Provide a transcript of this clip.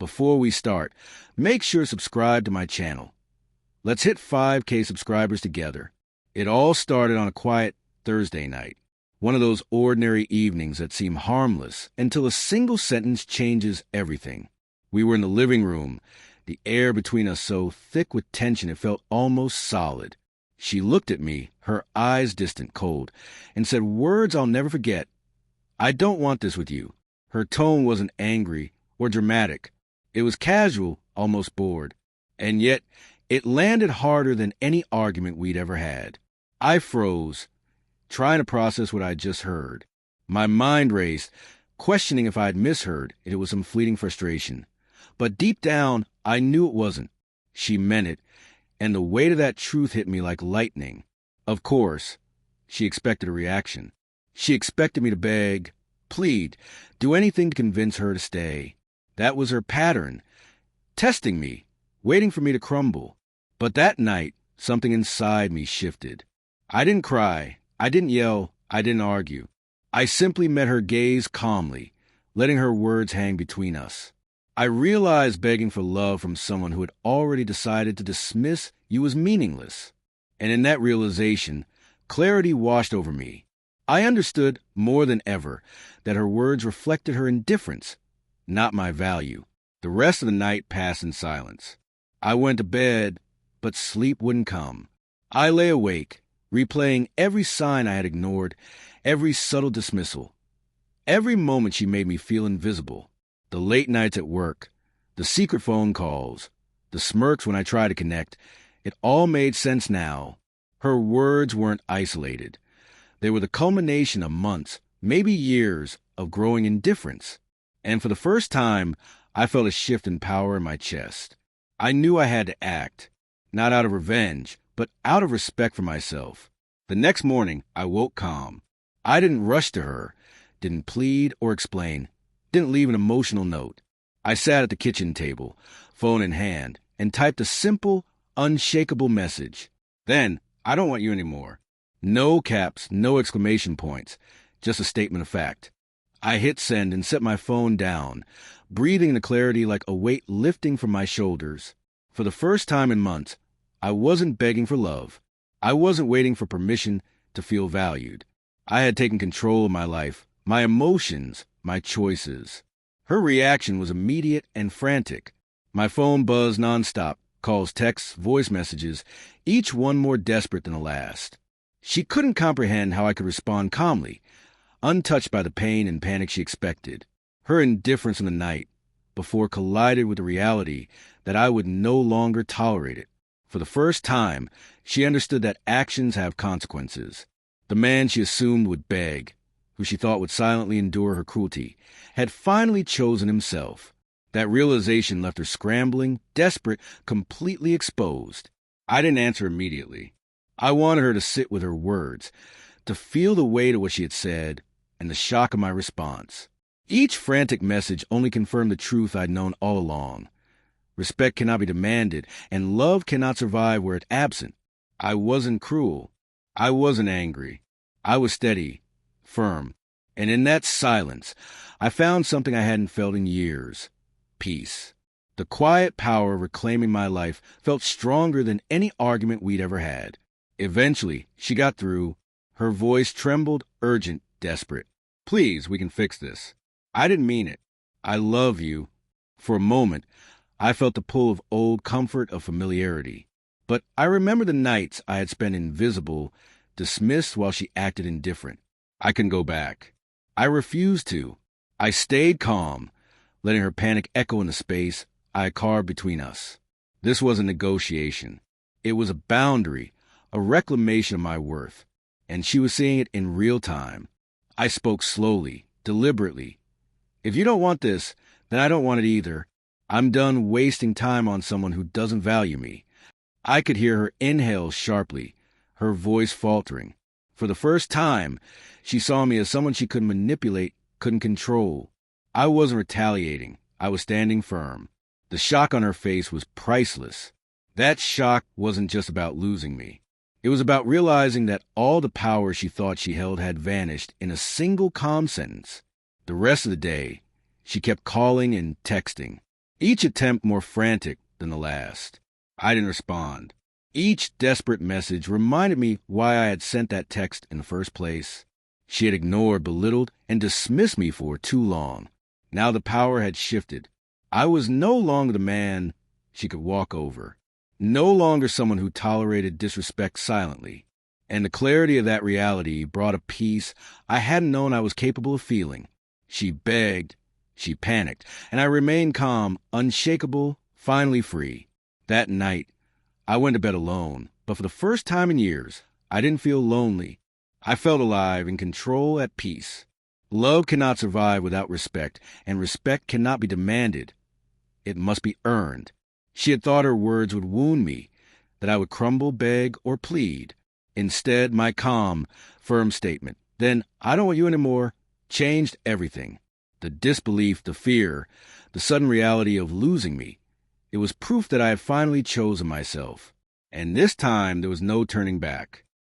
before we start, make sure to subscribe to my channel. Let's hit 5K subscribers together. It all started on a quiet Thursday night, one of those ordinary evenings that seem harmless until a single sentence changes everything. We were in the living room, the air between us so thick with tension it felt almost solid. She looked at me, her eyes distant, cold, and said words I'll never forget. "I don't want this with you." Her tone wasn't angry or dramatic. It was casual, almost bored. And yet, it landed harder than any argument we'd ever had. I froze, trying to process what I'd just heard. My mind raced, questioning if I'd misheard, if it was some fleeting frustration. But deep down, I knew it wasn't. She meant it, and the weight of that truth hit me like lightning. Of course, she expected a reaction. She expected me to beg, plead, do anything to convince her to stay. That was her pattern, testing me, waiting for me to crumble. But that night, something inside me shifted. I didn't cry, I didn't yell, I didn't argue. I simply met her gaze calmly, letting her words hang between us. I realized begging for love from someone who had already decided to dismiss you was meaningless. And in that realization, clarity washed over me. I understood more than ever that her words reflected her indifference, not my value. The rest of the night passed in silence. I went to bed, but sleep wouldn't come. I lay awake, replaying every sign I had ignored, every subtle dismissal. Every moment she made me feel invisible. The late nights at work, the secret phone calls, the smirks when I tried to connect, it all made sense now. Her words weren't isolated. They were the culmination of months, maybe years, of growing indifference. And for the first time, I felt a shift in power in my chest. I knew I had to act, not out of revenge, but out of respect for myself. The next morning, I woke calm. I didn't rush to her, didn't plead or explain, didn't leave an emotional note. I sat at the kitchen table, phone in hand, and typed a simple, unshakable message. Then, "I don't want you anymore." No caps, no exclamation points, just a statement of fact. I hit send and set my phone down, breathing the clarity like a weight lifting from my shoulders. For the first time in months, I wasn't begging for love. I wasn't waiting for permission to feel valued. I had taken control of my life, my emotions, my choices. Her reaction was immediate and frantic. My phone buzzed nonstop, calls, texts, voice messages, each one more desperate than the last. She couldn't comprehend how I could respond calmly, untouched by the pain and panic she expected. Her indifference in the night, before collided with the reality that I would no longer tolerate it. For the first time, she understood that actions have consequences. The man she assumed would beg, who she thought would silently endure her cruelty, had finally chosen himself. That realization left her scrambling, desperate, completely exposed. I didn't answer immediately. I wanted her to sit with her words, to feel the weight of what she had said, and the shock of my response. Each frantic message only confirmed the truth I'd known all along. Respect cannot be demanded, and love cannot survive where it's absent. I wasn't cruel. I wasn't angry. I was steady, firm, and in that silence, I found something I hadn't felt in years: peace. The quiet power of reclaiming my life felt stronger than any argument we'd ever had. Eventually, she got through. Her voice trembled, urgent, desperate. "Please, we can fix this. I didn't mean it. I love you." For a moment, I felt the pull of old comfort, of familiarity. But I remember the nights I had spent invisible, dismissed while she acted indifferent. I couldn't go back. I refused to. I stayed calm, letting her panic echo in the space I carved between us. This was a negotiation. It was a boundary, a reclamation of my worth, and she was seeing it in real time. I spoke slowly, deliberately. "If you don't want this, then I don't want it either. I'm done wasting time on someone who doesn't value me." I could hear her inhale sharply, her voice faltering. For the first time, she saw me as someone she couldn't manipulate, couldn't control. I wasn't retaliating. I was standing firm. The shock on her face was priceless. That shock wasn't just about losing me. It was about realizing that all the power she thought she held had vanished in a single calm sentence. The rest of the day, she kept calling and texting. each attempt more frantic than the last. I didn't respond. Each desperate message reminded me why I had sent that text in the first place. She had ignored, belittled, and dismissed me for too long. Now the power had shifted. I was no longer the man she could walk over, no longer someone who tolerated disrespect silently. And the clarity of that reality brought a peace I hadn't known I was capable of feeling. She begged, she panicked, and I remained calm, unshakable, finally free. That night, I went to bed alone, but for the first time in years, I didn't feel lonely. I felt alive, in control, at peace. Love cannot survive without respect, and respect cannot be demanded. It must be earned. She had thought her words would wound me, that I would crumble, beg, or plead. Instead, my calm, firm statement, "Then I don't want you anymore," changed everything. The disbelief, the fear, the sudden reality of losing me. It was proof that I had finally chosen myself. And this time there was no turning back.